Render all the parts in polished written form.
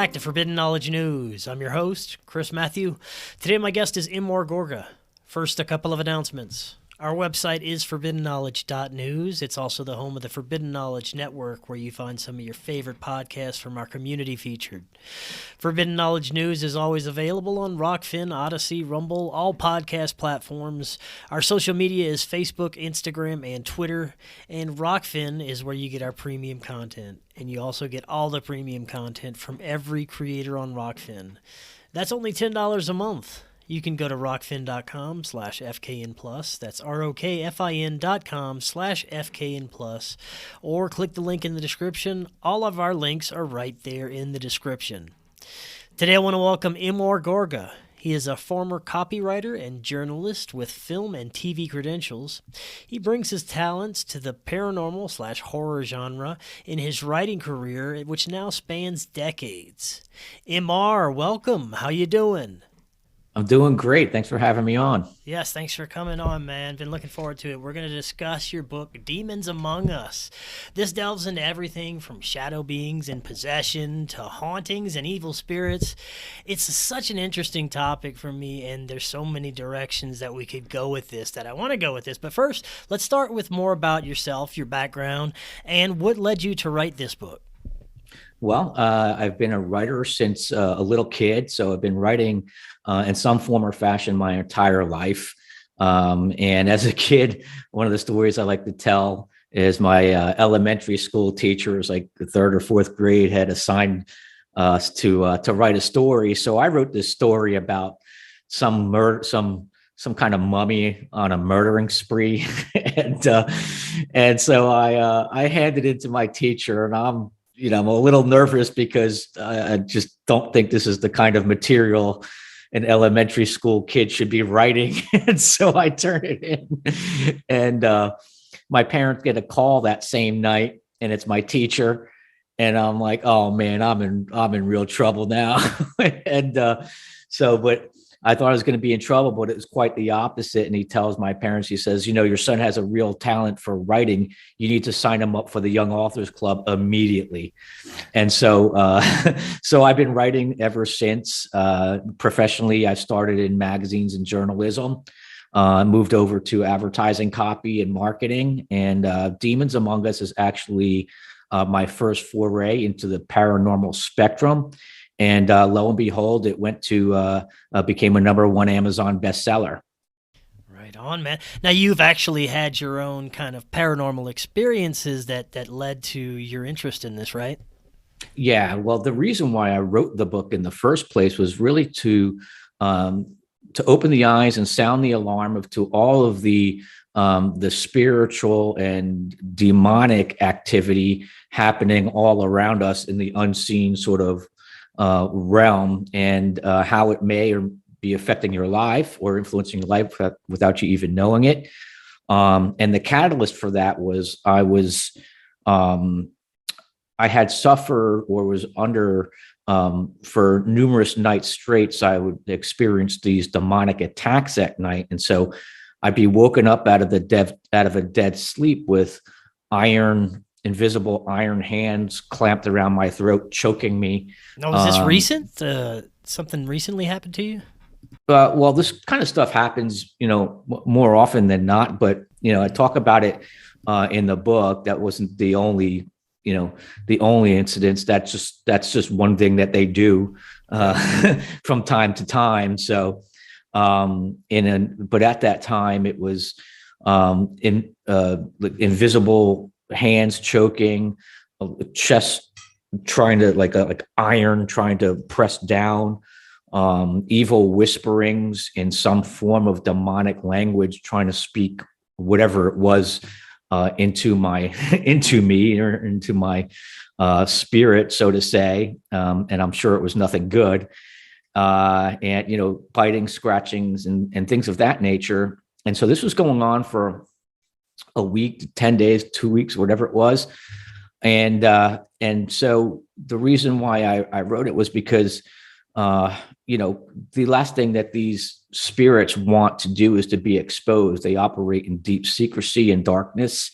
back to Forbidden Knowledge News. I'm your host, Chris Matthew. Today my guest is Gorga. First, a couple of announcements. Our website is forbiddenknowledge.news. It's also the home of the Forbidden Knowledge Network, where you find some of your favorite podcasts from our community featured. Forbidden Knowledge News is always available on Rokfin, Odyssey, Rumble, all podcast platforms. Our social media is Facebook, Instagram, and Twitter. And Rokfin is where you get our premium content. And you also get all the premium content from every creator on Rokfin. That's only $10 a month. You can go to rokfin.com/FKN Plus. That's ROKFIN.com/FKN Plus. Or click the link in the description. All of our links are right there in the description. Today I want to welcome Gorga. He is a former copywriter and journalist with film and TV credentials. He brings his talents to the paranormal/horror genre in his writing career, which now spans decades. Welcome. How you doing? I'm doing great. Thanks for having me on. Yes, thanks for coming on, man. Been looking forward to it. We're going to discuss your book, Demons Among Us. This delves into everything from shadow beings and possession to hauntings and evil spirits. It's such an interesting topic for me, and there's so many directions that we could go with this, that I want to go with this. But first, let's start with more about yourself, your background, and what led you to write this book. Well, I've been a writer since a little kid, so I've been writing in some form or fashion my entire life. And as a kid, one of the stories I like to tell is my elementary school teachers, like the third or fourth grade, had assigned us to write a story. So I wrote this story about some kind of mummy on a murdering spree, and so I handed it to my teacher, and I'm a little nervous because I just don't think this is the kind of material an elementary school kid should be writing. And so I turn it in, and my parents get a call that same night, and it's my teacher. And I'm like, oh man, I'm in real trouble now. And but I thought I was going to be in trouble, but it was quite the opposite. And he tells my parents, he says, your son has a real talent for writing. You need to sign him up for the Young Authors Club immediately. And so so I've been writing ever since. Professionally, I started in magazines and journalism. Moved over to advertising, copy, and marketing. And Demons Among Us is actually my first foray into the paranormal spectrum. And lo and behold, it went to became a #1 Amazon bestseller. Right on, man. Now, you've actually had your own kind of paranormal experiences that led to your interest in this, right? Yeah. Well, the reason why I wrote the book in the first place was really to open the eyes and sound the alarm to all of the spiritual and demonic activity happening all around us in the unseen sort of realm, and how it may or be affecting your life or influencing your life without you even knowing it. And the catalyst for that was I had suffered or was under for numerous nights straight. So I would experience these demonic attacks at night, and so I'd be woken up out of a dead sleep with invisible iron hands clamped around my throat, choking me. Now, was this recent? Something recently happened to you? Well, this kind of stuff happens, more often than not. But I talk about it in the book. That wasn't the only incidents. That's just one thing that they do from time to time. So, but at that time, it was invisible hands choking, chest trying to like iron trying to press down, evil whisperings in some form of demonic language trying to speak whatever it was into me or into my spirit, so to say. And I'm sure it was nothing good. And biting, scratchings, and things of that nature. And so this was going on for a week, 10 days, 2 weeks, whatever it was. And so the reason why I wrote it was because, the last thing that these spirits want to do is to be exposed. They operate in deep secrecy and darkness.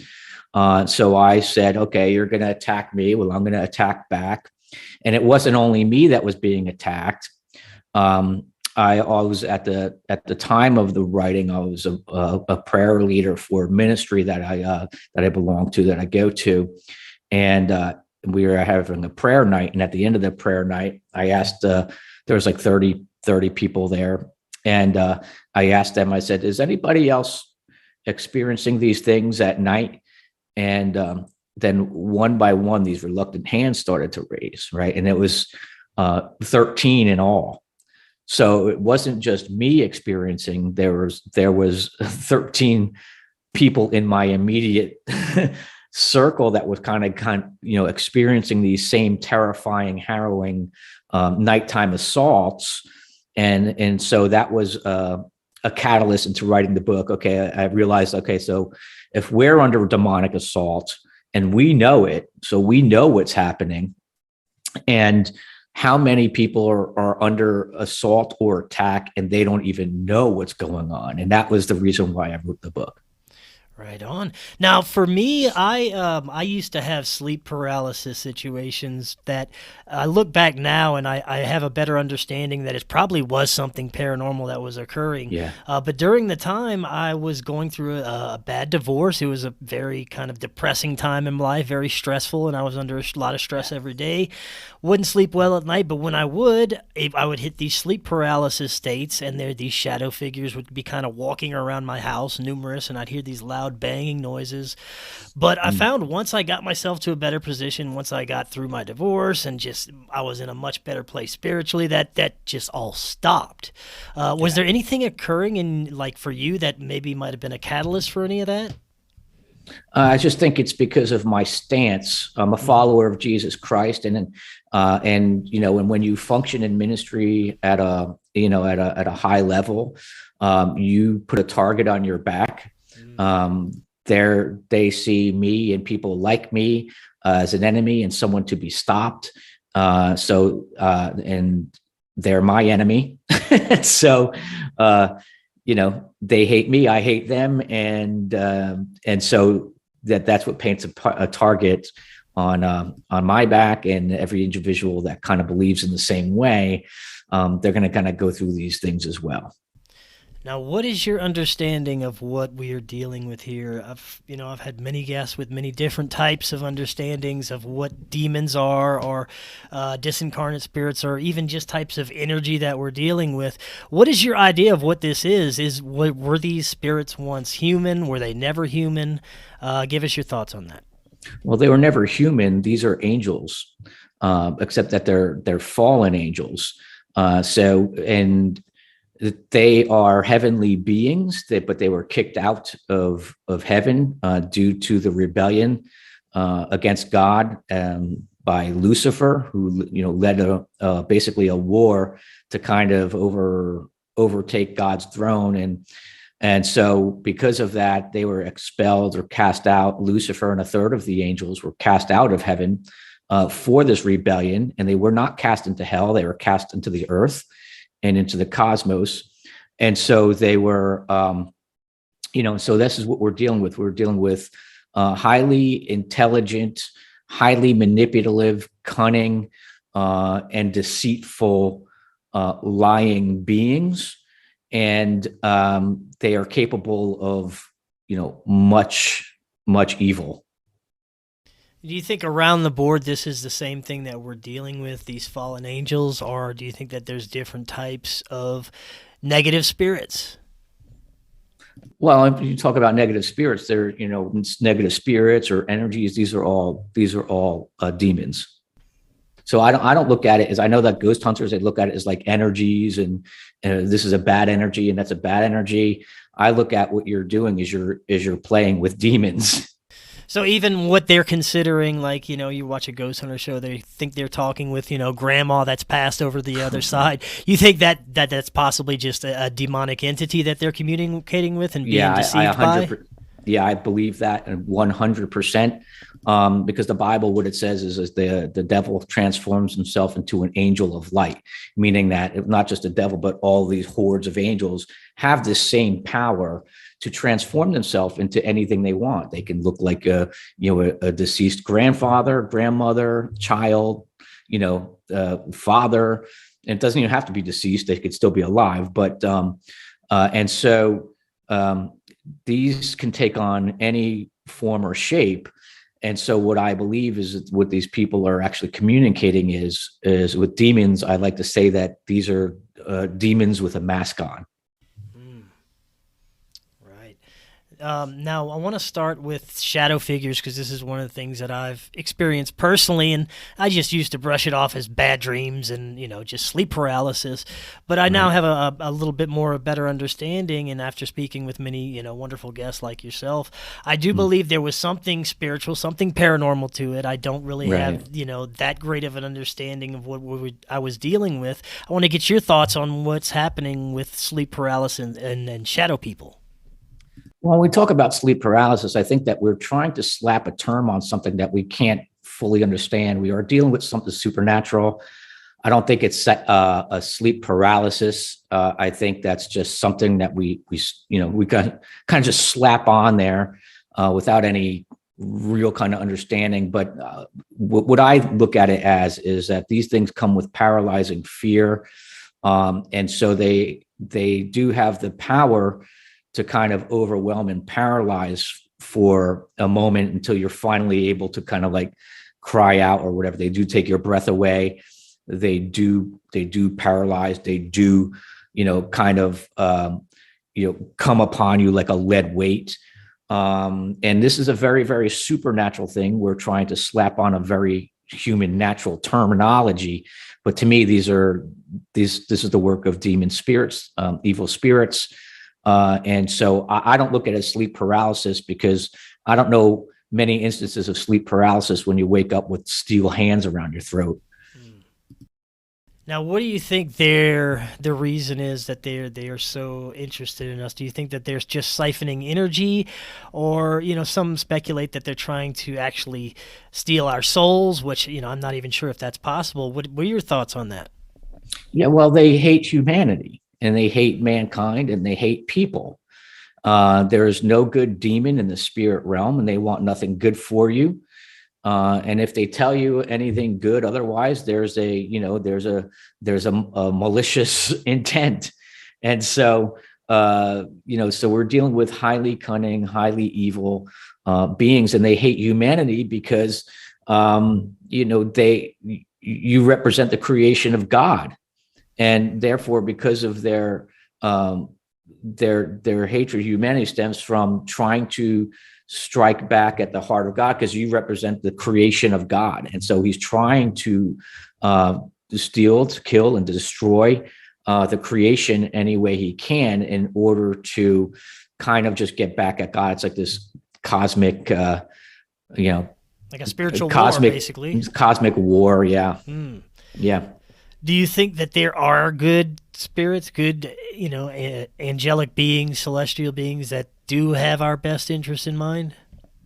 So I said, okay, you're going to attack me. Well, I'm going to attack back. And it wasn't only me that was being attacked. I was at the time of the writing, I was a prayer leader for a ministry that I belong to, that I go to, and we were having a prayer night. And at the end of the prayer night, I asked, there was like 30 people there, and I asked them, I said, is anybody else experiencing these things at night? And then one by one, these reluctant hands started to raise, right? And it was 13 in all. So it wasn't just me experiencing, there was 13 people in my immediate circle that was kind of experiencing these same terrifying, harrowing nighttime assaults. And so that was a catalyst into writing the book. Okay, I realized, okay, so if we're under demonic assault and we know it, so we know what's happening, and how many people are under assault or attack and they don't even know what's going on. And that was the reason why I wrote the book. Right on. Now, for me, I used to have sleep paralysis situations that I look back now and I have a better understanding that it probably was something paranormal that was occurring. Yeah. But during the time I was going through a bad divorce, it was a very kind of depressing time in my life, very stressful, and I was under a lot of stress every day. Wouldn't sleep well at night, but when I would hit these sleep paralysis states, and these shadow figures would be kind of walking around my house, numerous, and I'd hear these loud banging noises. But I found once I got myself to a better position, once I got through my divorce and I was in a much better place spiritually, that just all stopped. Was there anything occurring for you that maybe might have been a catalyst for any of that? I just think it's because of my stance. I'm a follower of Jesus Christ, and when you function in ministry at a high level, you put a target on your back. They see me and people like me as an enemy and someone to be stopped. And they're my enemy. So, they hate me, I hate them. And so that's what paints a target on my back, and every individual that kind of believes in the same way, they're going to kind of go through these things as well. Now, what is your understanding of what we are dealing with here? I've had many guests with many different types of understandings of what demons are, or disincarnate spirits, or even just types of energy that we're dealing with. What is your idea of what this is? Were these spirits once human? Were they never human? Give us your thoughts on that. Well, they were never human. These are angels, except that they're fallen angels. And they are heavenly beings, but they were kicked out of heaven due to the rebellion against God by Lucifer, who led basically a war to kind of overtake God's throne, and so because of that, they were expelled or cast out. Lucifer and a third of the angels were cast out of heaven for this rebellion, and they were not cast into hell; they were cast into the earth and into the cosmos. And so they were, so this is what we're dealing with. We're dealing with highly intelligent, highly manipulative, cunning, and deceitful, lying beings. And they are capable of, much, much evil. Do you think around the board this is the same thing that we're dealing with, these fallen angels, or do you think that there's different types of negative spirits? Well, if you talk about negative spirits, they're negative spirits or energies. These are all demons. So I don't look at it as, I know that ghost hunters, they look at it as like energies, and this is a bad energy and that's a bad energy. I look at what you're doing is you're playing with demons. So even what they're considering, like, you watch a ghost hunter show, they think they're talking with, grandma that's passed over the other side. You think that's possibly just a demonic entity that they're communicating with and being deceived by? Yeah, I believe that 100%. Because the Bible, what it says is the devil transforms himself into an angel of light, meaning that not just the devil, but all these hordes of angels have this same power to transform themselves into anything they want. They can look like a deceased grandfather, grandmother, child, father. And it doesn't even have to be deceased; they could still be alive. But and so these can take on any form or shape. And so what I believe is what these people are actually communicating is with demons. I like to say that these are demons with a mask on. Right. Now, I want to start with shadow figures because this is one of the things that I've experienced personally, and I just used to brush it off as bad dreams and just sleep paralysis. But I now have a little bit more a better understanding, and after speaking with many wonderful guests like yourself, I do believe there was something spiritual, something paranormal to it. I don't really have that great of an understanding of what I was dealing with. I want to get your thoughts on what's happening with sleep paralysis and shadow people. When we talk about sleep paralysis, I think that we're trying to slap a term on something that we can't fully understand. We are dealing with something supernatural. I don't think it's a sleep paralysis. I think that's just something that we kind of just slap on there without any real kind of understanding. But what I look at it as is that these things come with paralyzing fear, and so they do have the power to kind of overwhelm and paralyze for a moment until you're finally able to kind of like cry out or whatever. They do take your breath away. They do paralyze. They do, kind of, come upon you like a lead weight. And this is a very, very supernatural thing. We're trying to slap on a very human natural terminology. But to me, this is the work of demon spirits, evil spirits. And so I don't look at it as sleep paralysis because I don't know many instances of sleep paralysis when you wake up with steel hands around your throat. Now, what do you think the reason is that they are so interested in us? Do you think that they're just siphoning energy, or some speculate that they're trying to actually steal our souls? Which I'm not even sure if that's possible. What are your thoughts on that? Yeah, well, they hate humanity. And they hate mankind and they hate people. There is no good demon in the spirit realm, and they want nothing good for you. And if they tell you anything good otherwise, there's a malicious intent. And so so we're dealing with highly cunning, highly evil beings, and they hate humanity because you represent the creation of God. And therefore, because of their hatred of humanity stems from trying to strike back at the heart of God, because you represent the creation of God. And so he's trying to steal, to kill, and to destroy the creation any way he can in order to kind of just get back at God. It's like this cosmic, like a spiritual war, basically. Cosmic war, yeah. Yeah. Do you think that there are good spirits, good, angelic beings, celestial beings that do have our best interests in mind?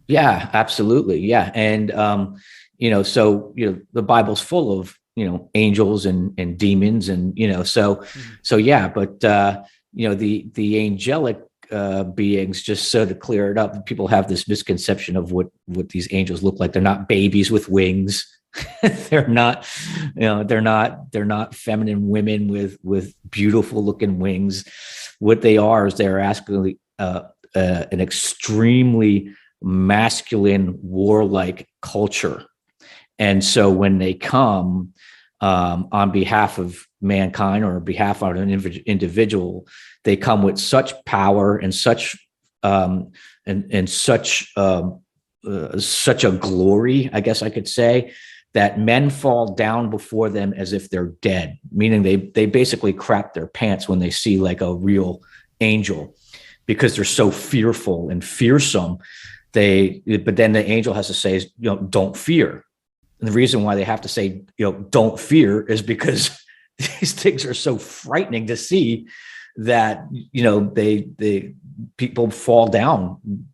Yeah, absolutely. Yeah. And, the Bible's full of, angels and demons and, so yeah, but, the angelic beings, just so to clear it up, people have this misconception of what these angels look like. They're not babies with wings. they're not feminine women with beautiful looking wings. What they are is they're actually an extremely masculine, warlike culture. And so when they come on behalf of mankind or on behalf of an individual, they come with such power and such such a glory, I guess I could say, that men fall down before them as if they're dead, meaning they basically crap their pants when they see like a real angel, because they're so fearful and fearsome. But then the angel has to say, don't fear. And the reason why they have to say, don't fear is because these things are so frightening to see that, people fall down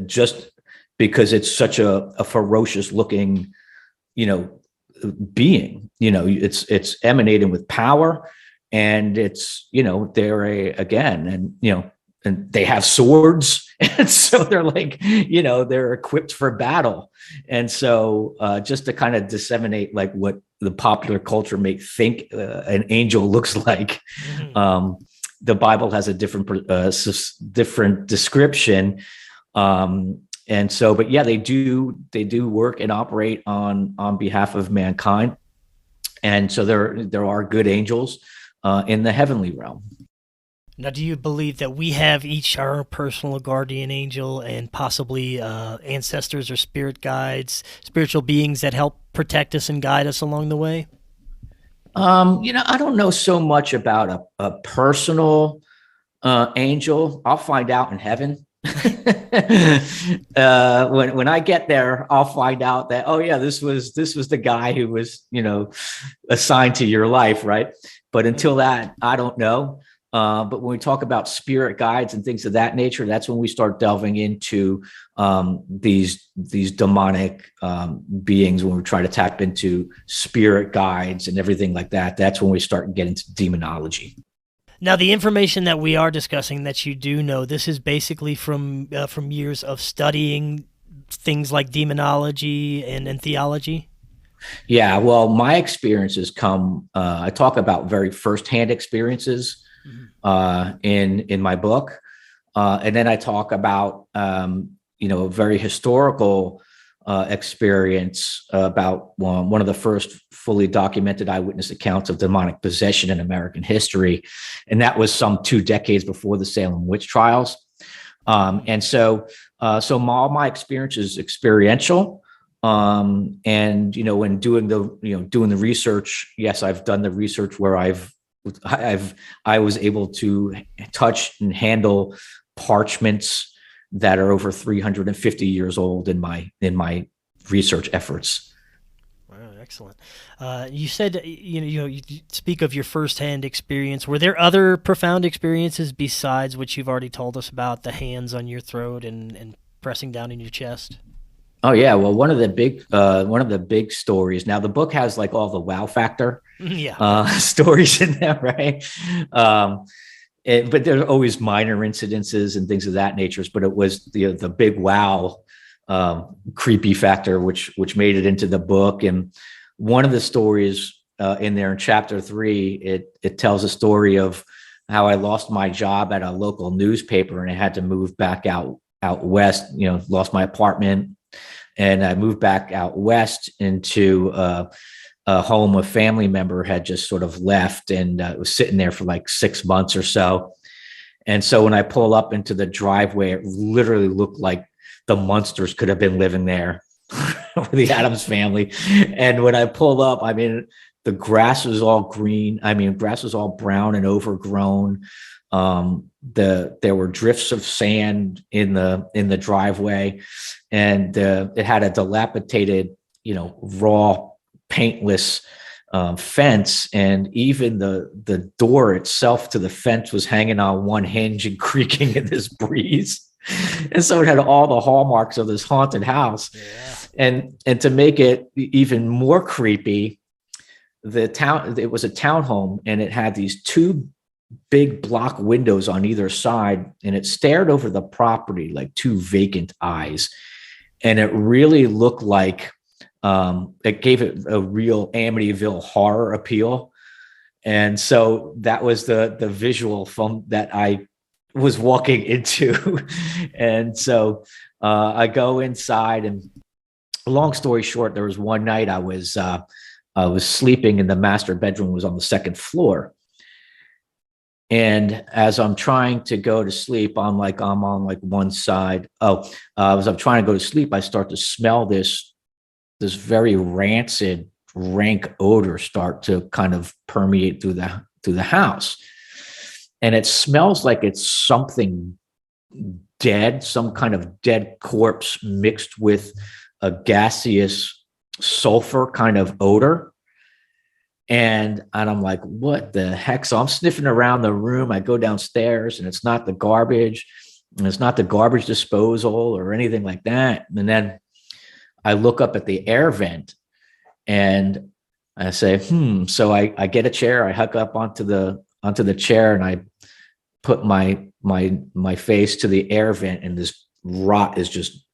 just because it's such a ferocious looking, being, it's emanating with power, and it's, and they have swords. And so they're like, they're equipped for battle. And so just to kind of disseminate like what the popular culture may think an angel looks like. Mm-hmm. The Bible has a different description. And so, but yeah, they do work and operate on behalf of mankind. And so there are good angels in the heavenly realm. Now, do you believe that we have each our personal guardian angel and possibly ancestors or spirit guides, spiritual beings that help protect us and guide us along the way? I don't know so much about a personal angel. I'll find out in heaven. When I get there, I'll find out that, oh yeah, this was the guy who was, assigned to your life, right? But until that, I don't know. But when we talk about spirit guides and things of that nature, that's when we start delving into these demonic beings. When we try to tap into spirit guides and everything like that, that's when we start getting to demonology. Now, the information that we are discussing that you do know, this is basically from years of studying things like demonology and theology. Yeah, well, my experiences I talk about very firsthand experiences in my book. And then I talk about, a very historical experience about one of the first fully documented eyewitness accounts of demonic possession in American history. And that was some 2 decades before the Salem witch trials. And so all my experience is experiential. And, when doing the research, yes, I've done the research where I was able to touch and handle parchments that are over 350 years old in my research efforts. Wow, excellent. You said you speak of your firsthand experience. Were there other profound experiences besides what you've already told us about, the hands on your throat and pressing down in your chest? Oh yeah, well, one of the big stories. Now the book has like all the wow factor stories in there, right? But there are always minor incidences and things of that nature. But it was the big wow creepy factor, which made it into the book. And one of the stories in there in chapter 3, it tells a story of how I lost my job at a local newspaper and I had to move back out west. Lost my apartment. And I moved back out west into a home a family member had just sort of left, and it was sitting there for like 6 months or so. And so when I pull up into the driveway, it literally looked like the Munsters could have been living there, or the Addams family. And when I pulled up, I mean, the grass was all green. I mean, grass was all brown and overgrown. There were drifts of sand in the driveway, and it had a dilapidated, raw, paintless fence, and even the door itself to the fence was hanging on one hinge and creaking in this breeze. And so it had all the hallmarks of this haunted house. Yeah. And to make it even more creepy, it was a townhome, and it had these 2 big block windows on either side, and it stared over the property like 2 vacant eyes. And it really looked like it gave it a real Amityville horror appeal. And so that was the visual from that I was walking into. And so I go inside, and long story short, there was one night I was sleeping, and the master bedroom was on the 2nd floor. And as I'm trying to go to sleep, I'm on one side. As I'm trying to go to sleep, I start to smell this very rancid, rank odor start to kind of permeate through the house. And it smells like it's something dead, some kind of dead corpse mixed with a gaseous sulfur kind of odor. And I'm like, what the heck? So I'm sniffing around the room. I go downstairs, and it's not the garbage, and it's not the garbage disposal or anything like that. And then I look up at the air vent, and I say, So I get a chair. I hug up onto the chair, and I put my face to the air vent, and this rot is just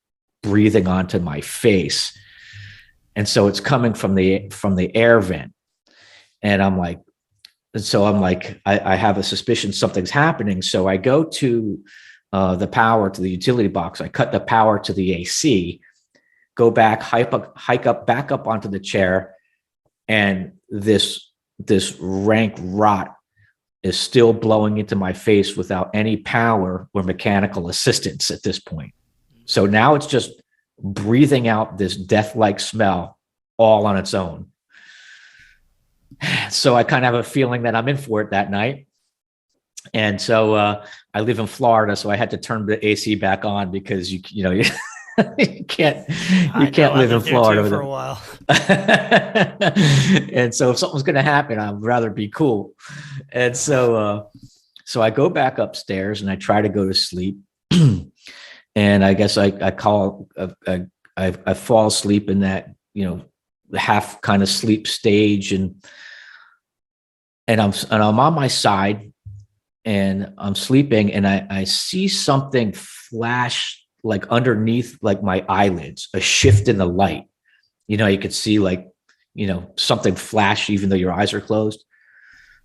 breathing onto my face. And so it's coming from the air vent. And I'm like, I have a suspicion something's happening. So I go to the power to the utility box. I cut the power to the AC, go back, hike up, back up onto the chair. And this rank rot is still blowing into my face without any power or mechanical assistance at this point. So now it's just breathing out this death-like smell all on its own. So I kind of have a feeling that I'm in for it that night. And so I live in Florida, so I had to turn the AC back on because you can't live in Florida for a while. And so if something's going to happen, I'd rather be cool. And so I go back upstairs and I try to go to sleep. And I guess I fall asleep in that, half kind of sleep stage, and I'm on my side and I'm sleeping, and I see something flash like underneath like my eyelids, a shift in the light. You could see like, something flash even though your eyes are closed.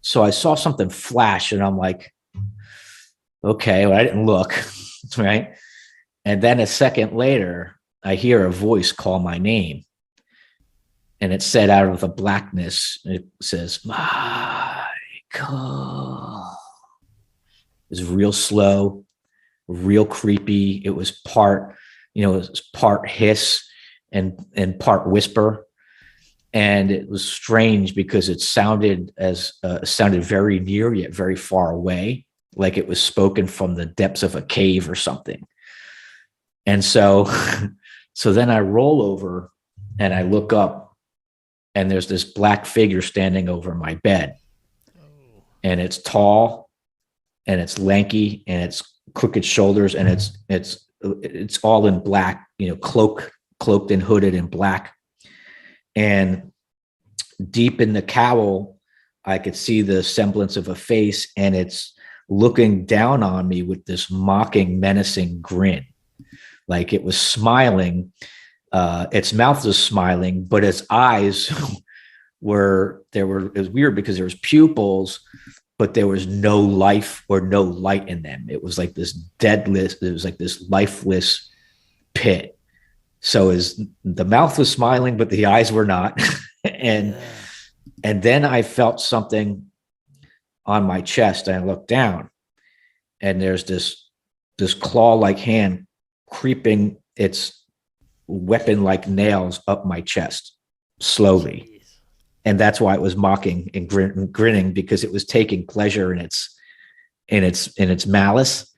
So I saw something flash and I'm like, okay, well, I didn't look, right? And then a second later, I hear a voice call my name. And it said out of the blackness, it says, Michael. It was real slow, real creepy. It was part hiss and part whisper. And it was strange because it sounded very near yet very far away, like it was spoken from the depths of a cave or something. And so then I roll over and I look up, and there's this black figure standing over my bed. And it's tall and it's lanky and it's crooked shoulders, and it's all in black, cloaked and hooded in black. And deep in the cowl, I could see the semblance of a face, and it's looking down on me with this mocking, menacing grin. Like it was smiling. Its mouth was smiling, but its eyes it was weird because there was pupils, but there was no life or no light in them. It was like this it was like this lifeless pit. So the mouth was smiling, but the eyes were not. And then I felt something on my chest, and I looked down, and there's this claw-like hand creeping its weapon-like nails up my chest slowly. Jeez. And that's why it was mocking and grinning, because it was taking pleasure in its malice.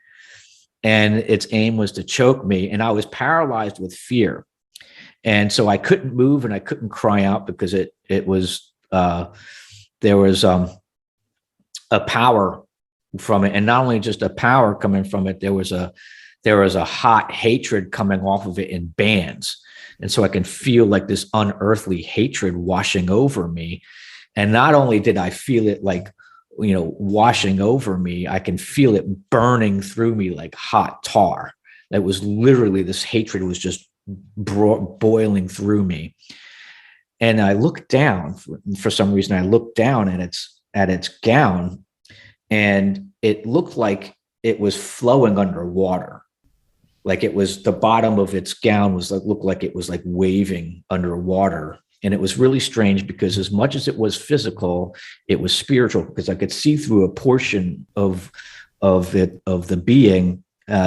And its aim was to choke me. And I was paralyzed with fear. And so I couldn't move and I couldn't cry out, because there was a power from it. And not only just a power coming from it, there was a hot hatred coming off of it in bands. And so I can feel like this unearthly hatred washing over me. And not only did I feel it like, washing over me, I can feel it burning through me like hot tar. That was literally, this hatred was just boiling through me. And I looked down, for some reason, I looked down at its gown, and it looked like it was flowing underwater. Like it was, the bottom of its gown looked like it was like waving underwater. And it was really strange, because as much as it was physical, it was spiritual, because I could see through a portion of the being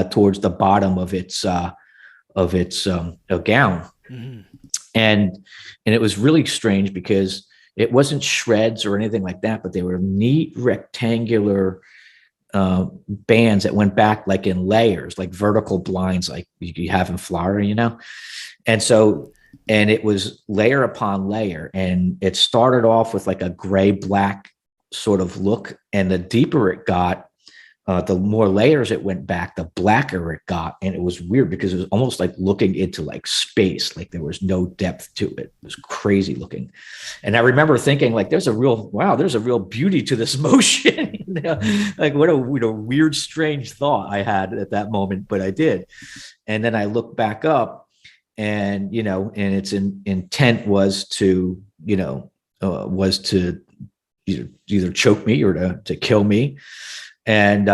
towards the bottom of its gown. Mm-hmm. And it was really strange, because it wasn't shreds or anything like that, but they were neat rectangular bands that went back like in layers, like vertical blinds, like you have in Florida, and it was layer upon layer. And it started off with like a gray black sort of look. And the deeper it got, the more layers it went back, the blacker it got. And it was weird, because it was almost like looking into like space, like there was no depth to it. It was crazy looking. And I remember thinking like, there's a real beauty to this motion. Like what a weird, strange thought I had at that moment, but I did. And then I looked back up, and and its intent was to either choke me or to kill me, and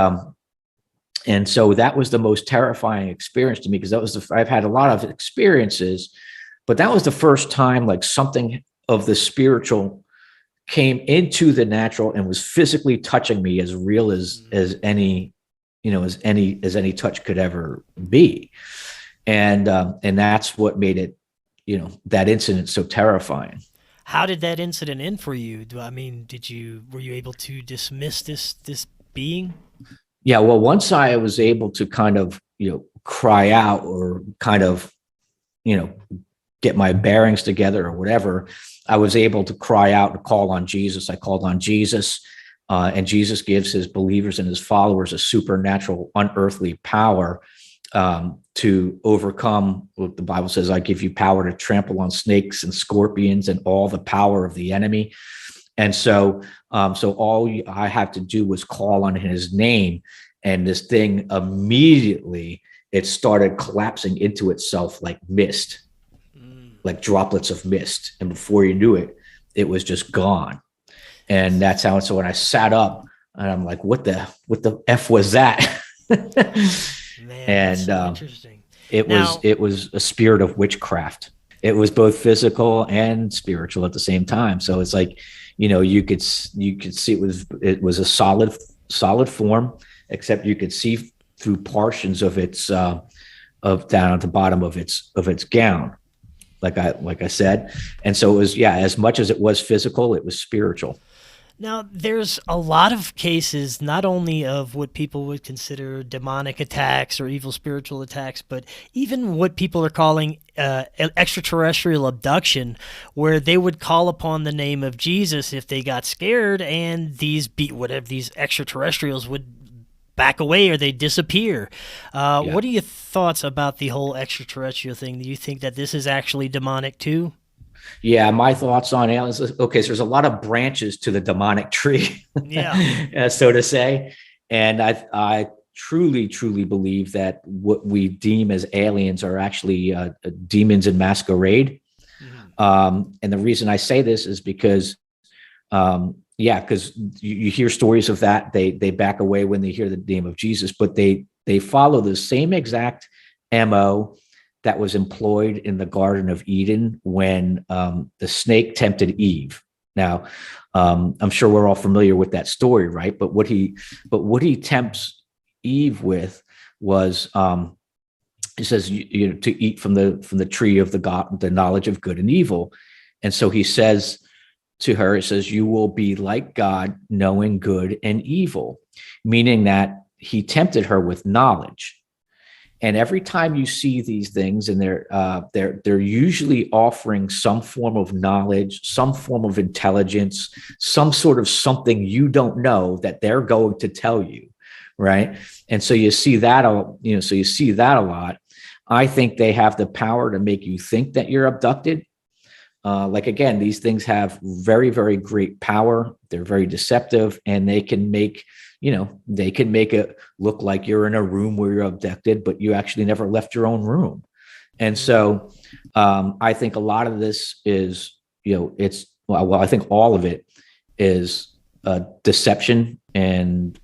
so that was the most terrifying experience to me, because I've had a lot of experiences, but that was the first time like something of the spiritual came into the natural and was physically touching me, as real as any as any touch could ever be. And that's what made it, that incident so terrifying. How did that incident end for you? Were you able to dismiss this being? Yeah, well, once I was able to kind of, cry out, or kind of, get my bearings together or whatever, I was able to cry out and call on Jesus. I called on Jesus, and Jesus gives his believers and his followers a supernatural, unearthly power to overcome what the Bible says. I give you power to trample on snakes and scorpions and all the power of the enemy. And so all I have to do was call on his name, and this thing immediately, it started collapsing into itself like mist, like droplets of mist. And before you knew it, it was just gone. And that's how. So when I sat up, and I'm like, what the F was that? Man, And that's so interesting. it was a spirit of witchcraft. It was both physical and spiritual at the same time. So it's like, you could see it was a solid form, except you could see through portions of its of down at the bottom of its gown, like I said. And so it was, as much as it was physical, it was spiritual. Now, there's a lot of cases, not only of what people would consider demonic attacks or evil spiritual attacks, but even what people are calling extraterrestrial abduction, where they would call upon the name of Jesus if they got scared, and these extraterrestrials would back away or they disappear. What are your thoughts about the whole extraterrestrial thing? Do you think that this is actually demonic too? Yeah, my thoughts on aliens. Okay, so there's a lot of branches to the demonic tree, Yeah. so to say. And I truly, truly believe that what we deem as aliens are actually demons in masquerade. And the reason I say this is because, because you hear stories of that. They back away when they hear the name of Jesus, but they follow the same exact MO that was employed in the Garden of Eden when the snake tempted Eve. Now, I'm sure we're all familiar with that story, right? But what he tempts Eve with was, he says, to eat from the tree of the knowledge of good and evil. And so he says to her, it says, you will be like God, knowing good and evil, meaning that he tempted her with knowledge. And every time you see these things, and they're usually offering some form of knowledge, some form of intelligence, some sort of something you don't know that they're going to tell you, right? And so you see that, a lot. I think they have the power to make you think that you're abducted. Like, again, these things have very, very great power. They're very deceptive, and they can make it look like you're in a room where you're abducted, but you actually never left your own room. And so I think a lot of this is, I think all of it is deception and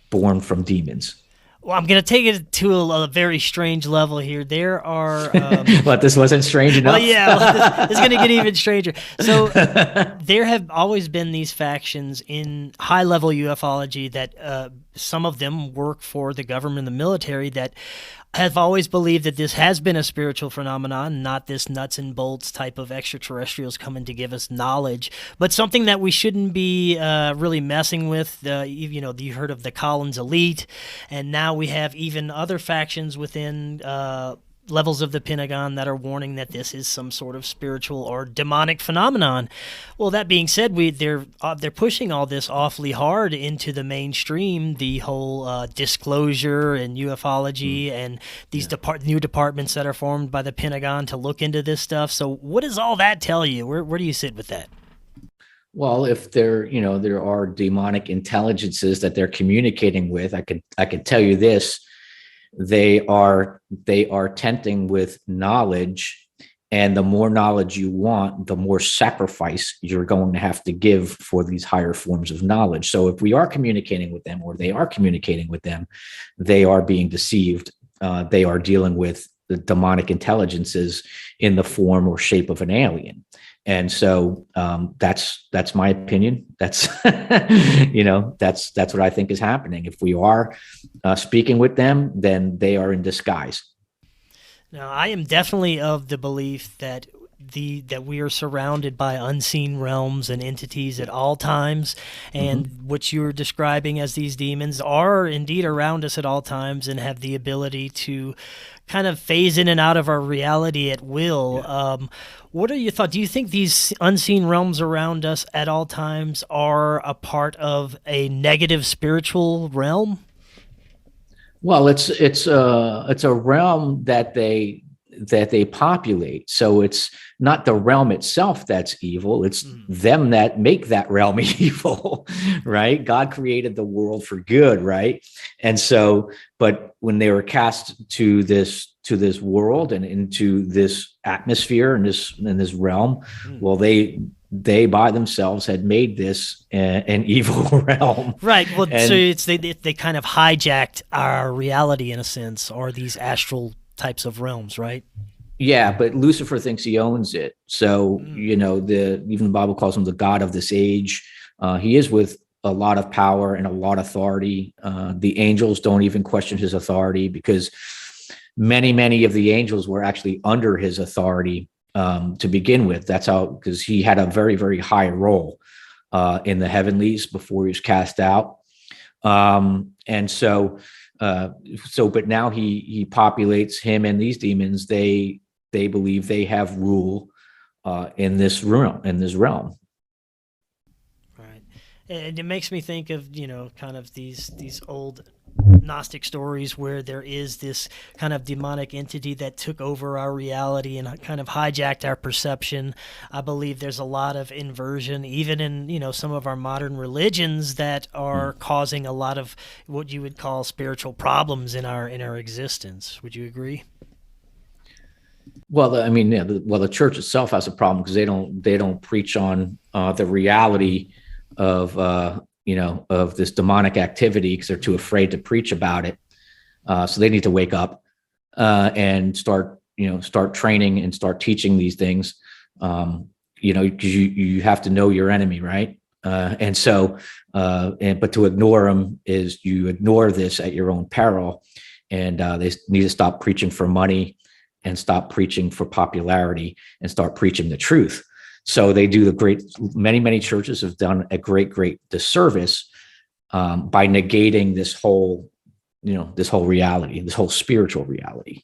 born from demons. Well, I'm going to take it to a very strange level here. There are... But this wasn't strange enough? Well, yeah, this is going to get even stranger. So there have always been these factions in high-level ufology that some of them work for the government and the military that have always believed that this has been a spiritual phenomenon, not this nuts and bolts type of extraterrestrials coming to give us knowledge, but something that we shouldn't be really messing with. You heard of the Collins elite, and now we have even other factions within levels of the Pentagon that are warning that this is some sort of spiritual or demonic phenomenon. Well, that being said, they're pushing all this awfully hard into the mainstream, the whole disclosure and ufology and these new departments that are formed by the Pentagon to look into this stuff. So what does all that tell you? Where do you sit with that? Well, if there are demonic intelligences that they're communicating with, I could tell you this. they are tempting with knowledge, and the more knowledge you want, the more sacrifice you're going to have to give for these higher forms of knowledge. So if we are communicating with them, or they are communicating with them, they are being deceived. They are dealing with the demonic intelligences in the form or shape of an alien. And so that's my opinion. That's that's what I think is happening. If we are speaking with them, then they are in disguise. Now, I am definitely of the belief that we are surrounded by unseen realms and entities at all times, and what you're describing as these demons are indeed around us at all times and have the ability to kind of phase in and out of our reality at will. Yeah. What are your thoughts? Do you think these unseen realms around us at all times are a part of a negative spiritual realm? Well, it's a realm that they populate. So it's not the realm itself that's evil. It's them that make that realm evil, right? God created the world for good, right? And so, but when they were cast to this world and into this atmosphere and this realm, well, they by themselves had made this an evil realm. Right. Well, so they kind of hijacked our reality in a sense, or these astral types of realms, right? Yeah, but Lucifer thinks he owns it. So, even the Bible calls him the God of this age. He is with a lot of power and a lot of authority. The angels don't even question his authority, because many of the angels were actually under his authority to begin with. That's how, because he had a very, very high role in the heavenlies before he was cast out. And so, but now he populates him and these demons. They believe they have rule in this realm. Right. And it makes me think of, kind of these old Gnostic stories where there is this kind of demonic entity that took over our reality and kind of hijacked our perception. I believe there's a lot of inversion, even in, some of our modern religions, that are causing a lot of what you would call spiritual problems in our existence. Would you agree? Well, the church itself has a problem, because they don't preach on the reality of of this demonic activity, because they're too afraid to preach about it. So they need to wake up and start training and start teaching these things. Because you have to know your enemy, right? And so, but to ignore them is you ignore this at your own peril. And they need to stop preaching for money and stop preaching for popularity and start preaching the truth. So they do many churches have done a great disservice by negating this whole reality, this whole spiritual reality.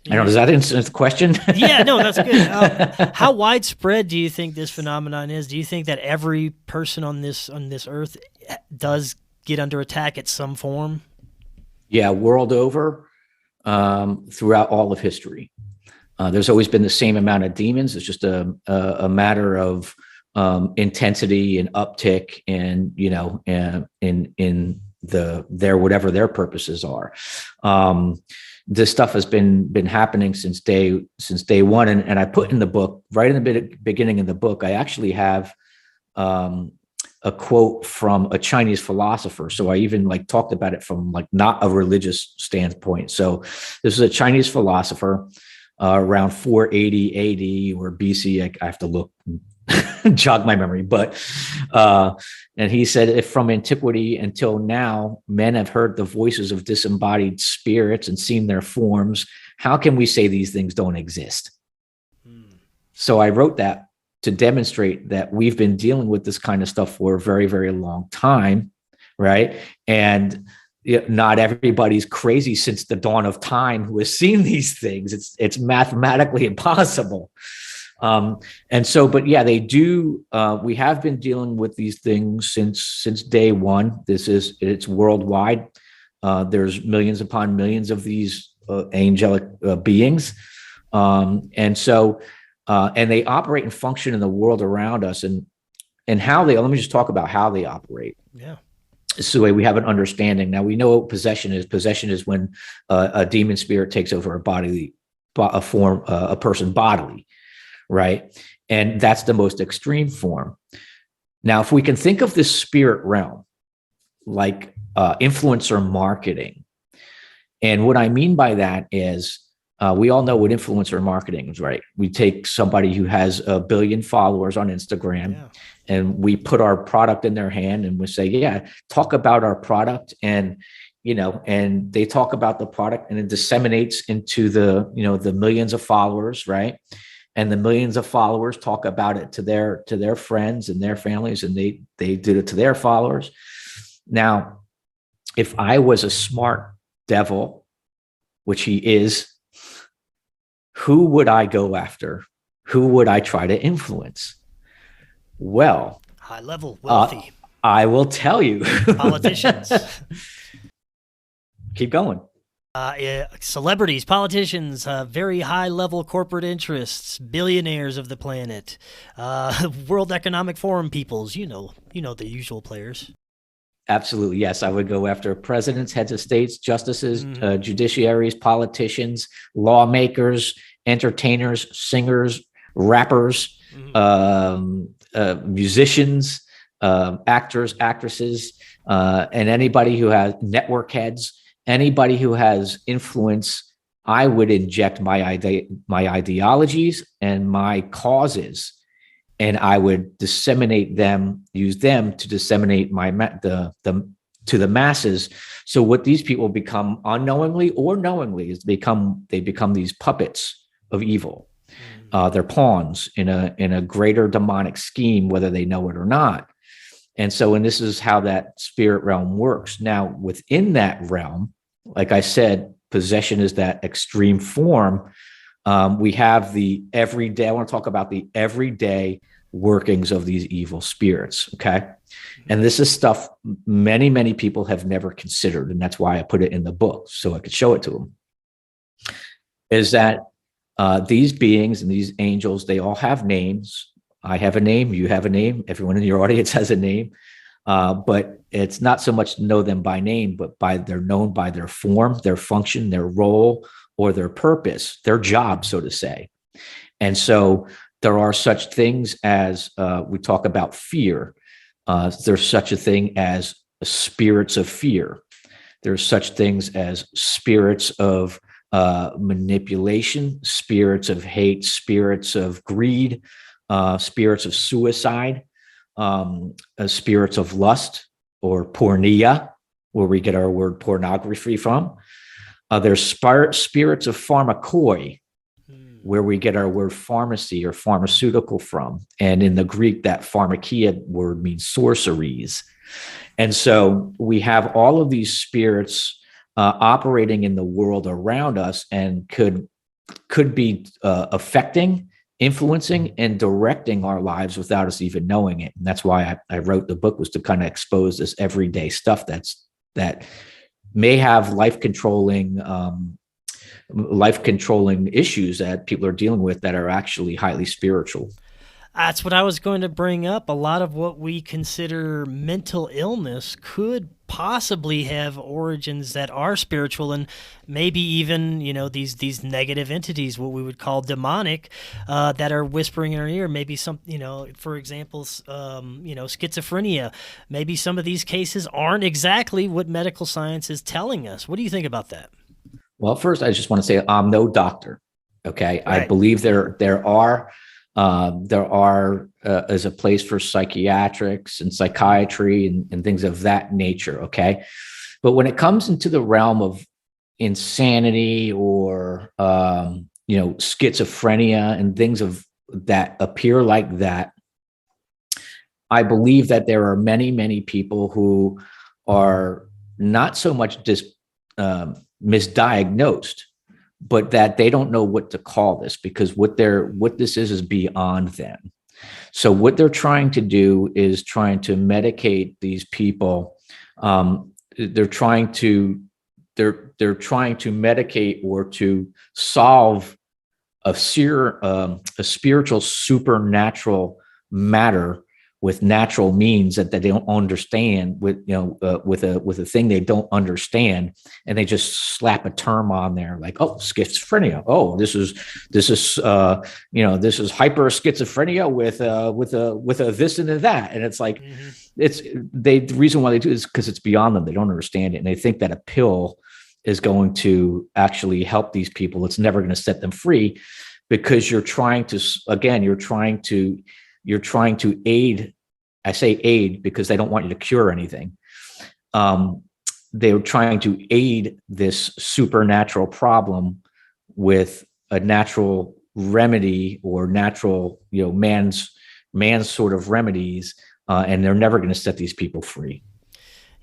I don't know, does that answer the question? Yeah, no, that's good. How widespread do you think this phenomenon is? Do you think that every person on this earth does get under attack at some form? Yeah, world over, throughout all of history. There's always been the same amount of demons. It's just a matter of intensity and uptick, and in their whatever their purposes are. This stuff has been happening since day one, and I put in the book, right in the beginning of the book, I actually have a quote from a Chinese philosopher. So I even talked about it from not a religious standpoint. So this is a Chinese philosopher around 480 AD or BC. I have to look, jog my memory, but and he said, if from antiquity until now, men have heard the voices of disembodied spirits and seen their forms, how can we say these things don't exist? So I wrote that to demonstrate that we've been dealing with this kind of stuff for a very, very long time, right? And not everybody's crazy since the dawn of time who has seen these things. It's mathematically impossible. And so, but yeah, they do. We have been dealing with these things since day one. It's worldwide. There's millions upon millions of these angelic beings, and so. And they operate and function in the world around us, and how they. Let me just talk about how they operate. Yeah. So the way we have an understanding. Now we know what possession is. Possession is when a demon spirit takes over a form, a person bodily, right? And that's the most extreme form. Now, if we can think of this spirit realm like influencer marketing, and what I mean by that is we all know what influencer marketing is, right? We take somebody who has 1 billion followers on Instagram, and we put our product in their hand and we say, yeah, talk about our product. And, and they talk about the product, and it disseminates into the millions of followers, right? And the millions of followers talk about it to their friends and their families, and they did it to their followers. Now, if I was a smart devil, which he is, who would I go after? Who would I try to influence? Well, high level, wealthy. I will tell you. Politicians. Keep going. Celebrities, politicians, very high level corporate interests, billionaires of the planet, World Economic Forum peoples, the usual players. Absolutely. Yes. I would go after presidents, heads of states, justices, judiciaries, politicians, lawmakers, entertainers, singers, rappers, musicians, actors, actresses, and anybody who has network heads, anybody who has influence. I would inject my ideologies and my causes, and I would disseminate them, use them to disseminate to the masses. So what these people become, unknowingly or knowingly, is they become these puppets of evil. They're pawns in a greater demonic scheme, whether they know it or not. And this is how that spirit realm works. Now, within that realm, like I said, possession is that extreme form. We have the everyday. I want to talk about the everyday workings of these evil spirits. Okay. And this is stuff many, many people have never considered. And that's why I put it in the book, so I could show it to them. Is that these beings and these angels, they all have names. I have a name. You have a name. Everyone in your audience has a name. But it's not so much to know them by name, but they're known by their form, their function, their role, or their purpose, their job, so to say. And so there are such things as we talk about fear. There's such a thing as spirits of fear. There's such things as spirits of manipulation, spirits of hate, spirits of greed, spirits of suicide, spirits of lust, or porneia, where we get our word pornography from. There's spirits of pharmakoi, where we get our word pharmacy or pharmaceutical from. And in the Greek, that pharmakia word means sorceries. And so we have all of these spirits operating in the world around us, and could be affecting, influencing, and directing our lives without us even knowing it. And that's why I wrote the book, was to kind of expose this everyday stuff that may have life controlling issues that people are dealing with that are actually highly spiritual. That's what I was going to bring up. A lot of what we consider mental illness could possibly have origins that are spiritual, and maybe even, these negative entities, what we would call demonic, that are whispering in our ear. Maybe some, for example, schizophrenia. Maybe some of these cases aren't exactly what medical science is telling us. What do you think about that? Well, first, I just want to say I'm no doctor. Okay. Right. I believe there is a place for psychiatrics and psychiatry and things of that nature. Okay. But when it comes into the realm of insanity or, schizophrenia and things of that appear like that, I believe that there are many, many people who are not so much misdiagnosed, but that they don't know what to call this, because what this is beyond them. So what they're trying to do is trying to medicate these people. They're trying to medicate or to solve a spiritual supernatural matter with natural means that they don't understand, with with a thing they don't understand, and they just slap a term on there like, oh, schizophrenia. Oh, this is this is hyper schizophrenia with a this and a that, and it's like the reason why they do it is because it's beyond them. They don't understand it, and they think that a pill is going to actually help these people. It's never going to set them free, because you're trying to aid. I say aid because they don't want you to cure anything. They're trying to aid this supernatural problem with a natural remedy, or natural, man's sort of remedies, and they're never going to set these people free.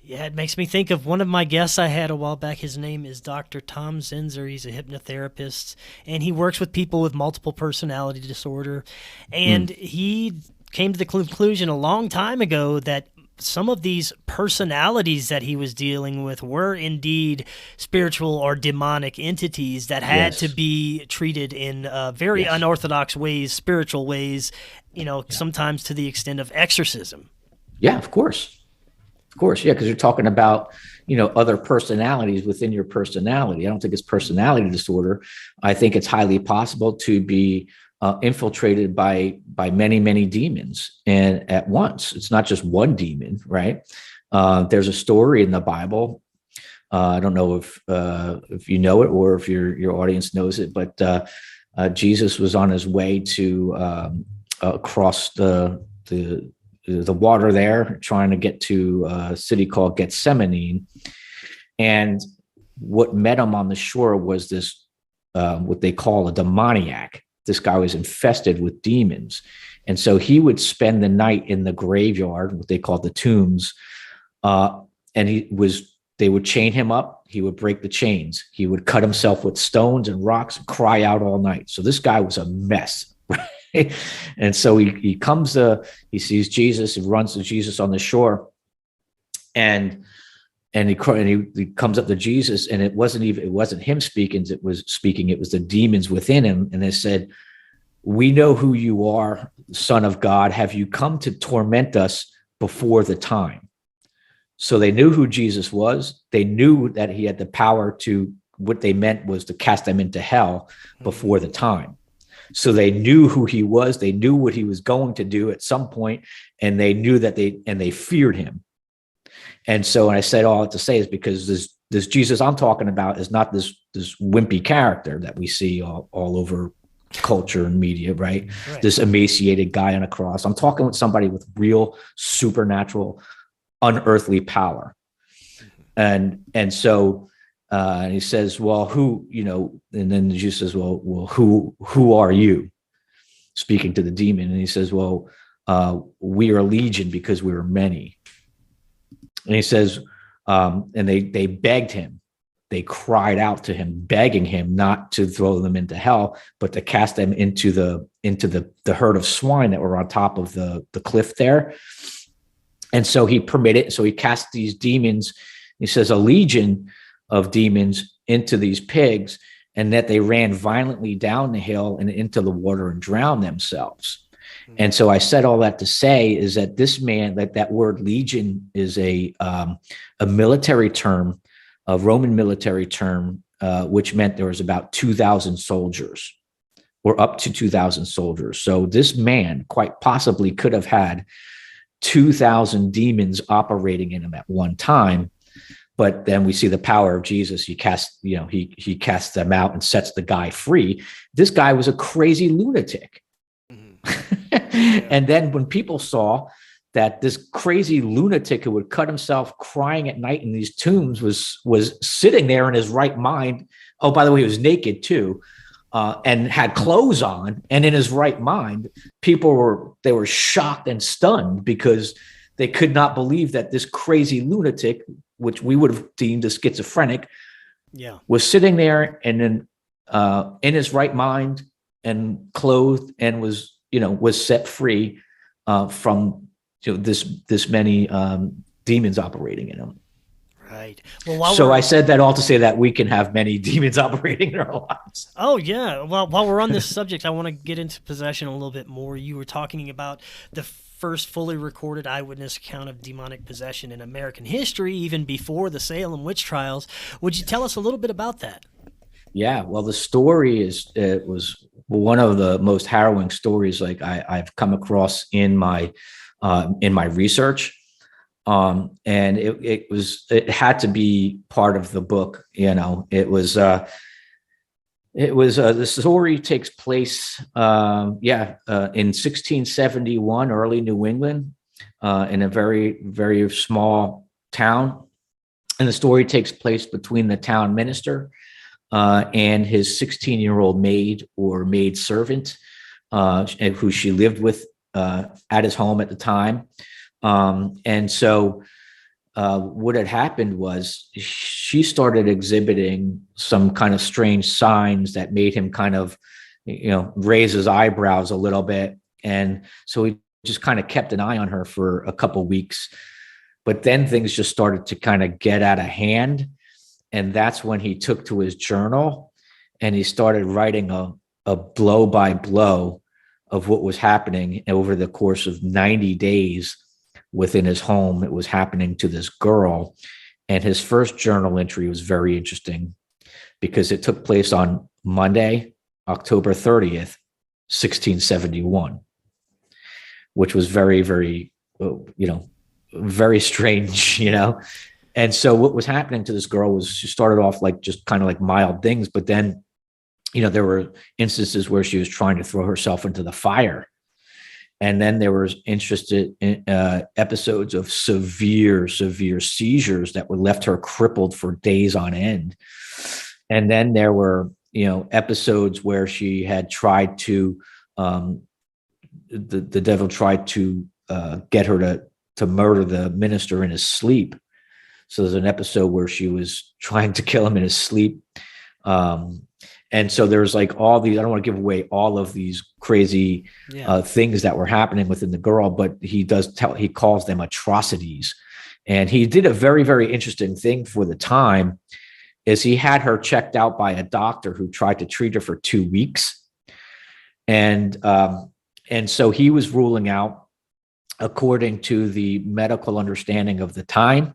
Yeah, it makes me think of one of my guests I had a while back. His name is Dr. Tom Zinzer. He's a hypnotherapist, and he works with people with multiple personality disorder. And he came to the conclusion a long time ago that some of these personalities that he was dealing with were indeed spiritual or demonic entities that had to be treated in very unorthodox ways, spiritual ways, sometimes to the extent of exorcism. Yeah, of course. Of course, yeah, because you're talking about, other personalities within your personality. I don't think it's personality disorder. I think it's highly possible to be infiltrated by many, many demons, and at once. It's not just one demon, right? There's a story in the Bible. I don't know if you know it, or if your audience knows it, but Jesus was on his way to across the water there, trying to get to a city called Gethsemane. And what met him on the shore was this, what they call a demoniac. This guy was infested with demons. And so he would spend the night in the graveyard, what they called the tombs. And they would chain him up. He would break the chains. He would cut himself with stones and rocks and cry out all night. So this guy was a mess. And so he sees Jesus and runs to Jesus on the shore, and he comes up to Jesus, and it wasn't him speaking. It was the demons within him. And they said, "We know who you are, Son of God. Have you come to torment us before the time?" So they knew who Jesus was. They knew that he had the power to, what they meant was to cast them into hell before the time. So they knew who he was. They knew what he was going to do at some point, and they knew that they feared him. And so, and I said all to say is because this Jesus I'm talking about is not this wimpy character that we see all over culture and media, right? This emaciated guy on a cross. I'm talking with somebody with real supernatural, unearthly power. And so, and he says, well, who, and then Jesus says, well, who are you? Speaking to the demon. And he says, well, we are legion because we are many. And he says, and they begged him. They cried out to him, begging him not to throw them into hell, but to cast them into the herd of swine that were on top of the cliff there. And so he permitted, so he cast these demons, he says, a legion of demons into these pigs, and that they ran violently down the hill and into the water and drowned themselves. And so I said all that to say is that this man, that word legion is a military term, a Roman military term, which meant there was about 2,000 soldiers, or up to 2,000 soldiers. So this man quite possibly could have had 2,000 demons operating in him at one time. But then we see the power of Jesus. He casts them out and sets the guy free. This guy was a crazy lunatic. And then when people saw that this crazy lunatic who would cut himself crying at night in these tombs was sitting there in his right mind. Oh, by the way, he was naked too, and had clothes on and in his right mind. People were shocked and stunned because they could not believe that this crazy lunatic, which we would have deemed as schizophrenic, was sitting there and then in his right mind and clothed and was set free from this many demons operating in him. Right. Well, so I said that all to say that we can have many demons operating in our lives. Oh, yeah. Well, while we're on this subject, I want to get into possession a little bit more. You were talking about the first fully recorded eyewitness account of demonic possession in American history, even before the Salem witch trials. Would you tell us a little bit about that? Yeah, well, the story it was one of the most harrowing stories like I've come across in my research. And it had to be part of the book. The story takes place, in 1671, early New England, in a very, very small town. And the story takes place between the town minister and his 16-year-old maid or maid servant, who she lived with at his home at the time. And so what had happened was she started exhibiting some kind of strange signs that made him kind of, raise his eyebrows a little bit. And so he just kind of kept an eye on her for a couple of weeks. But then things just started to kind of get out of hand. And that's when he took to his journal and he started writing a blow by blow of what was happening over the course of 90 days within his home. It was happening to this girl. And his first journal entry was very interesting because it took place on Monday, October 30th, 1671, which was very, very, very strange, And so what was happening to this girl was she started off like just kind of like mild things, but then, there were instances where she was trying to throw herself into the fire. And then there was interested in episodes of severe seizures that were left her crippled for days on end. And then there were, episodes where she had tried to, the devil tried to get her to murder the minister in his sleep. So there's an episode where she was trying to kill him in his sleep. And so there's like all these, I don't want to give away all of these crazy things that were happening within the girl, but he calls them atrocities. And he did a very, very interesting thing for the time is he had her checked out by a doctor who tried to treat her for 2 weeks. And so he was ruling out, according to the medical understanding of the time,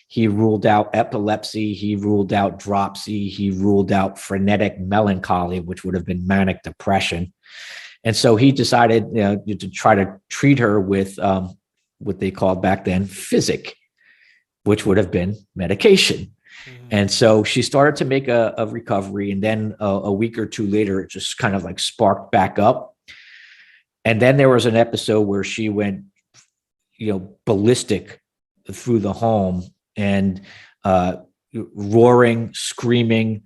he ruled out epilepsy, he ruled out dropsy, he ruled out frenetic melancholy, which would have been manic depression. And so he decided to try to treat her with what they called back then physic, which would have been medication. Mm-hmm. And so she started to make a recovery. And then a week or two later, it just kind of like sparked back up. And then there was an episode where she went, ballistic through the home and roaring, screaming,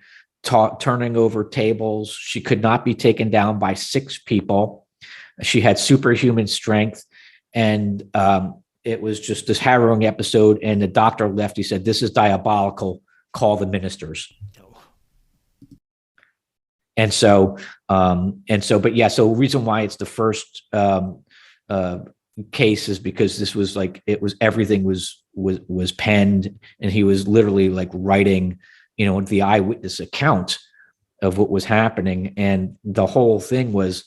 turning over tables. She could not be taken down by 6 people. She had superhuman strength. And it was just this harrowing episode. And the doctor left. He said, "This is diabolical. Call the ministers." And so, so the reason why it's the first case is because this was like, everything was penned, and he was literally like writing, the eyewitness account of what was happening. And the whole thing was,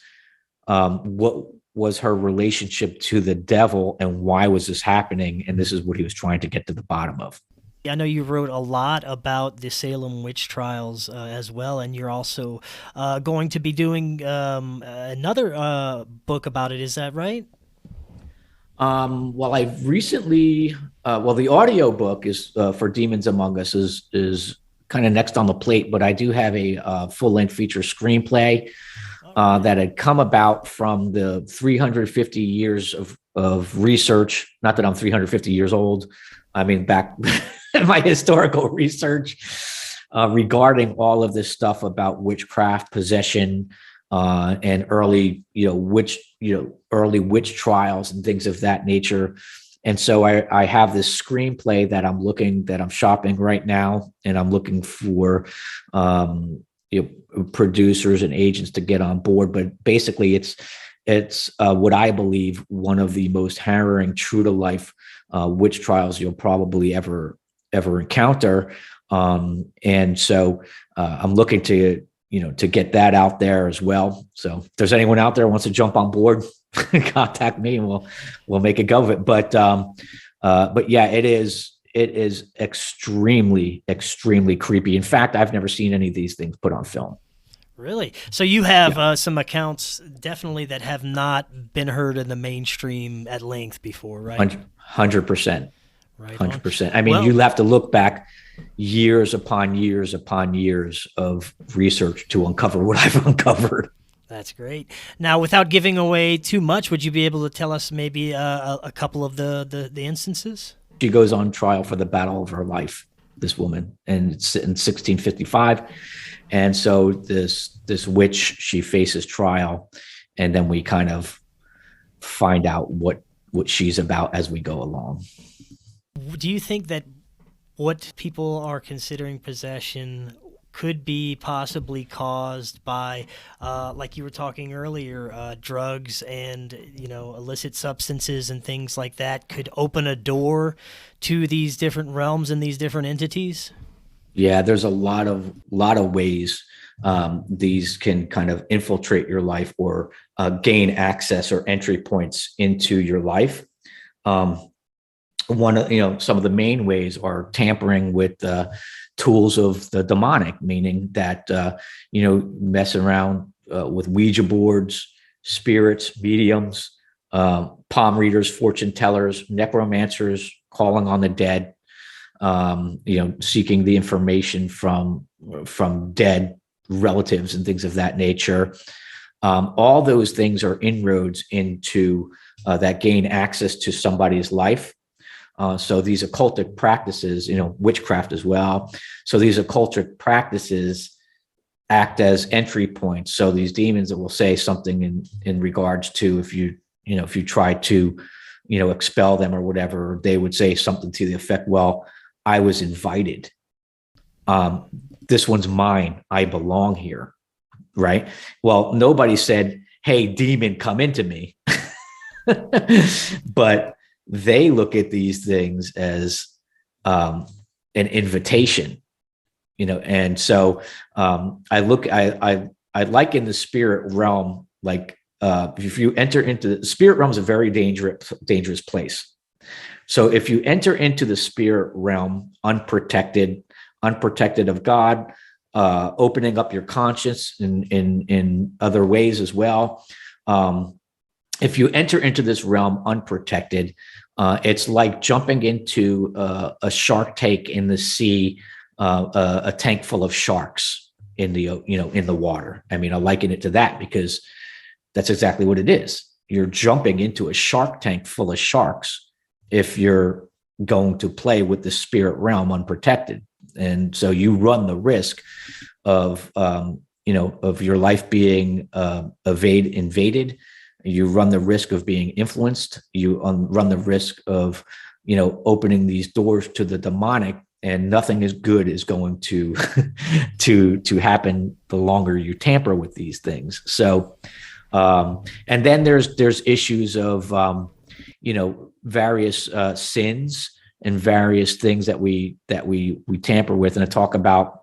what was her relationship to the devil and why was this happening? And this is what he was trying to get to the bottom of. I know you wrote a lot about the Salem witch trials as well, and you're also going to be doing another book about it. Is that right? Well, I've recently, the audio book is for Demons Among Us is kind of next on the plate, but I do have a full-length feature screenplay that had come about from the 350 years of research. Not that I'm 350 years old. I mean, back my historical research regarding all of this stuff about witchcraft, possession, and early witch trials and things of that nature. And so I have this screenplay that I'm shopping right now, and I'm looking for producers and agents to get on board. But basically, it's what I believe one of the most harrowing, true to life witch trials you'll probably ever encounter. And so I'm looking to to get that out there as well. So if there's anyone out there who wants to jump on board, contact me and we'll make a go of it. But yeah, it is extremely, extremely creepy. In fact, I've never seen any of these things put on film. Really? So you have some accounts definitely that have not been heard in the mainstream at length before, right? 100%. Right. 100%. I mean, you have to look back years upon years upon years of research to uncover what I've uncovered. That's great. Now, without giving away too much, would you be able to tell us maybe a couple of the instances? She goes on trial for the battle of her life, this woman, and it's in 1655. And so this witch, she faces trial, and then we kind of find out what she's about as we go along. Do you think that what people are considering possession could be possibly caused by, like you were talking earlier, drugs and, illicit substances and things like that could open a door to these different realms and these different entities? Yeah, there's a lot of ways these can kind of infiltrate your life or gain access or entry points into your life. One of some of the main ways are tampering with tools of the demonic, meaning that messing around with Ouija boards, spirits, mediums, palm readers, fortune tellers, necromancers, calling on the dead, seeking the information from dead relatives and things of that nature. All those things are inroads into that gain access to somebody's life. So these occultic practices, witchcraft as well. So these occultic practices act as entry points. So these demons that will say something in regards to if you try to, expel them or whatever, they would say something to the effect, well, I was invited. This one's mine. I belong here. Right. Well, nobody said, hey, demon, come into me. But they look at these things as an invitation, and so I liken the spirit realm, like if you enter into the spirit realm, is a very dangerous place. So if you enter into the spirit realm unprotected of God, opening up your conscience in other ways as well. If you enter into this realm unprotected, it's like jumping into a shark tank in the sea, a tank full of sharks in the water. I mean, I liken it to that because that's exactly what it is. You're jumping into a shark tank full of sharks if you're going to play with the spirit realm unprotected, and so you run the risk of your life being invaded. You run the risk of being influenced. You run the risk of, opening these doors to the demonic, and nothing as good is going to to happen the longer you tamper with these things. So, and then there's issues of, various sins and various things that we tamper with. And I talk about,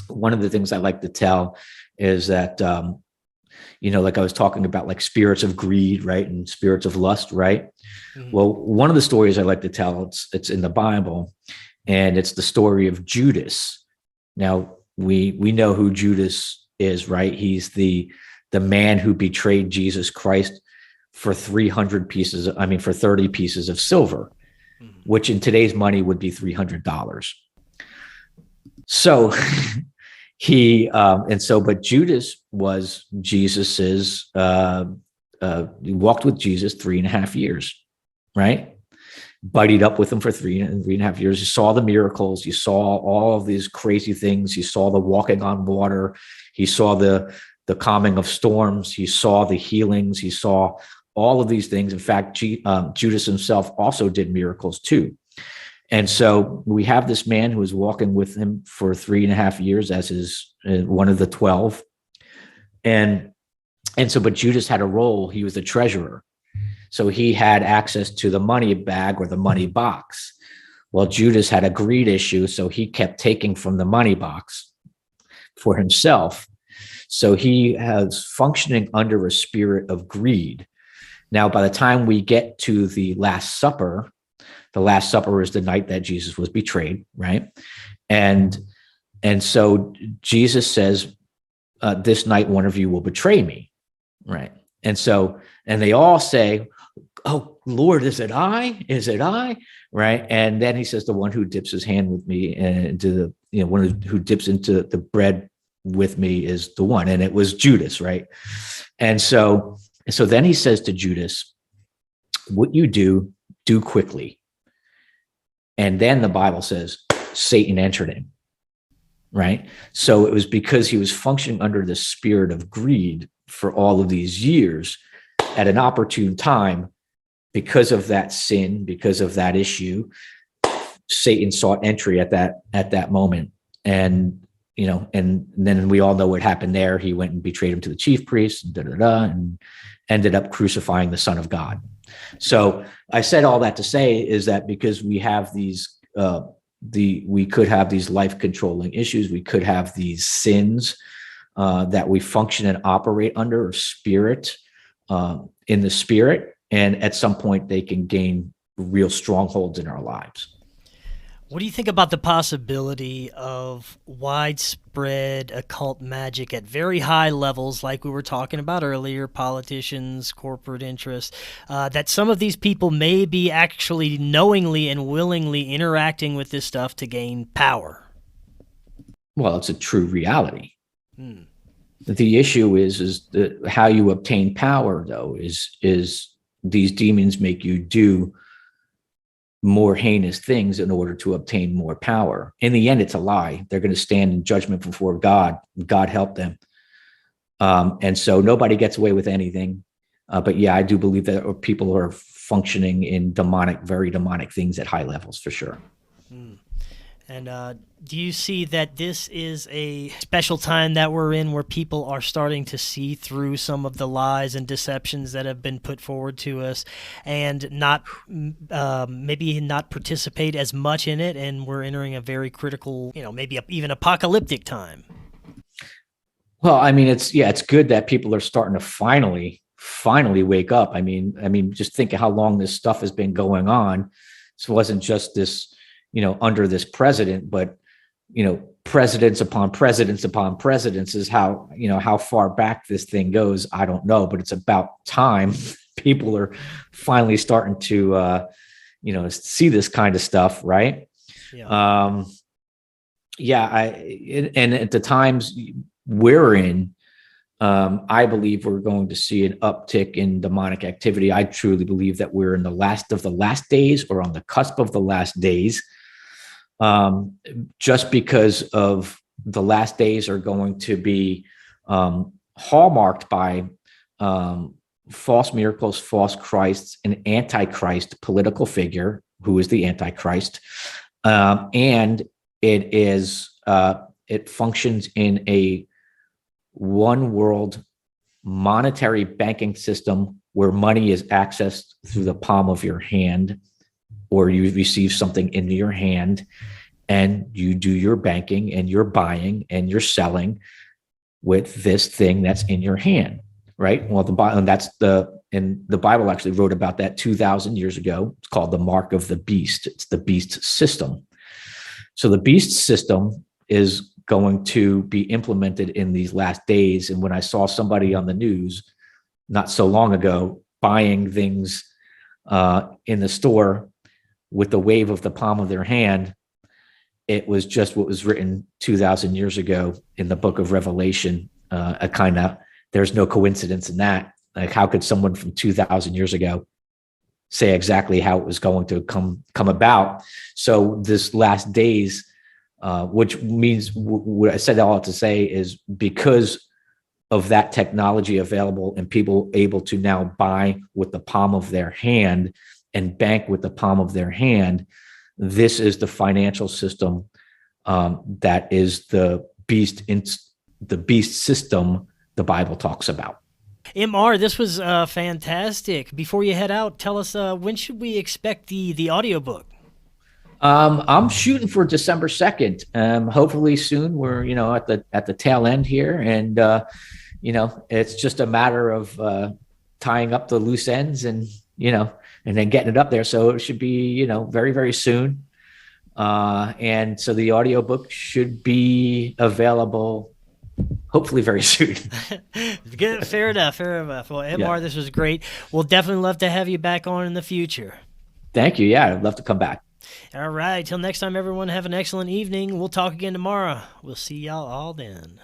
one of the things I like to tell is that, like I was talking about, like spirits of greed, right? And spirits of lust, right? Mm-hmm. Well, one of the stories I like to tell, it's in the Bible, and it's the story of Judas. Now, we know who Judas is, right? He's the man who betrayed Jesus Christ for 30 pieces of silver, mm-hmm. which in today's money would be $300. So but Judas was Jesus's, he walked with Jesus 3.5 years, right? Buddied up with him for 3.5 years. You saw the miracles. You saw all of these crazy things. You saw the walking on water. He saw the calming of storms. He saw the healings. He saw all of these things. In fact, Judas himself also did miracles too. And so we have this man who was walking with him for 3.5 years as his one of the 12. But Judas had a role. He was the treasurer. So he had access to the money bag or the money box. Well, Judas had a greed issue, so he kept taking from the money box for himself. So he has functioning under a spirit of greed. Now, by the time we get to the Last Supper is the night that Jesus was betrayed, right? And so Jesus says, this night one of you will betray me, right? And they all say, oh, Lord, is it I? Is it I? Right? And then he says, the one who dips his hand with me into the, one who dips into the bread with me is the one. And it was Judas, right? And so then he says to Judas, what you do quickly. And then the Bible says Satan entered him, right? So it was because he was functioning under the spirit of greed for all of these years. At an opportune time, because of that sin, because of that issue, Satan sought entry at that moment. And and then we all know what happened there. He went and betrayed him to the chief priests, and ended up crucifying the Son of God. So I said all that to say is that because we have these, we could have these life controlling issues, we could have these sins that we function and operate under, or spirit, in the spirit, and at some point they can gain real strongholds in our lives. What do you think about the possibility of widespread occult magic at very high levels, like we were talking about earlier, politicians, corporate interests, that some of these people may be actually knowingly and willingly interacting with this stuff to gain power? Well, it's a true reality. The issue is how you obtain power, though, is these demons make you do more heinous things in order to obtain more power. In the end, it's a lie. They're going to stand in judgment before God. God help them. And so nobody gets away with anything. But yeah, I do believe that people are functioning in very demonic things at high levels, for sure. And do you see that this is a special time that we're in, where people are starting to see through some of the lies and deceptions that have been put forward to us, and not maybe not participate as much in it, and we're entering a very critical, maybe even apocalyptic time? Well, I mean, it's good that people are starting to finally wake up. I mean, just think of how long this stuff has been going on. This wasn't just this, under this president, but, presidents upon presidents upon presidents is how far back this thing goes. I don't know, but it's about time people are finally starting to, see this kind of stuff. Right. Yeah. And at the times we're in, I believe we're going to see an uptick in demonic activity. I truly believe that we're in the last of the last days, or on the cusp of the last days. Just because of the last days are going to be hallmarked by false miracles, false Christs, an antichrist political figure who is the antichrist, and it functions in a one world monetary banking system where money is accessed through the palm of your hand, or you receive something into your hand and you do your banking and you're buying and you're selling with this thing that's in your hand, right? Well, the Bible actually wrote about that 2,000 years ago. It's called the mark of the beast. It's the beast system. So the beast system is going to be implemented in these last days. And when I saw somebody on the news not so long ago buying things in the store with the wave of the palm of their hand, it was just what was written 2,000 years ago in the book of Revelation. There's no coincidence in that. Like, how could someone from 2,000 years ago say exactly how it was going to come about? So this last days, which means what I said all to say is, because of that technology available and people able to now buy with the palm of their hand and bank with the palm of their hand, this is the financial system that is the beast system the Bible talks about. MR, this was fantastic. Before you head out, tell us, when should we expect the audiobook? I'm shooting for December 2nd. Hopefully soon. We're, at the tail end here, and it's just a matter of tying up the loose ends, and and then getting it up there. So it should be, very, very soon. And so the audiobook should be available hopefully very soon. Good, fair enough. Well, MR, Yeah. this was great. We'll definitely love to have you back on in the future. Thank you. Yeah, I'd love to come back. All right. Till next time, everyone, have an excellent evening. We'll talk again tomorrow. We'll see y'all all then.